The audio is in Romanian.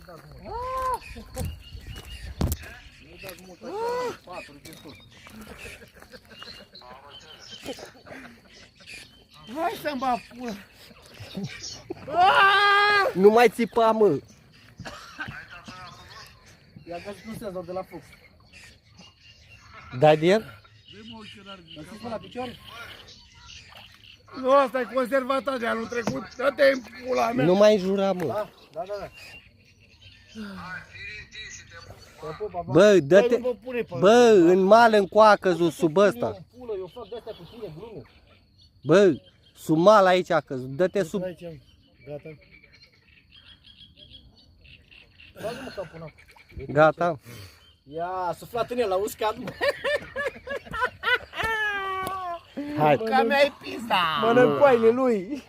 dați mult. Nu dați mult așa, patru de tot. Hai să-mi bag pula. Nu mai țipa, mă. Ia că nu se dau de la foc. Dai de el? Îl ții pe la picioare? Nu, asta e conservata de anul trecut. Dă-te în pula mea. Nu mai înjura, mă. Da. Bă, dă-te. Bă, în mal încoa a căzut sub ăsta. Eu fac de-astea cu tine, glume. Bă, sub mal aici a căzut. Dă-te sub... Gata. Bagă-mă capul în apă. Gata. Ia, a suflat în el, a uscat. Hai. Ca mea e pizda. Mănânc coaile lui.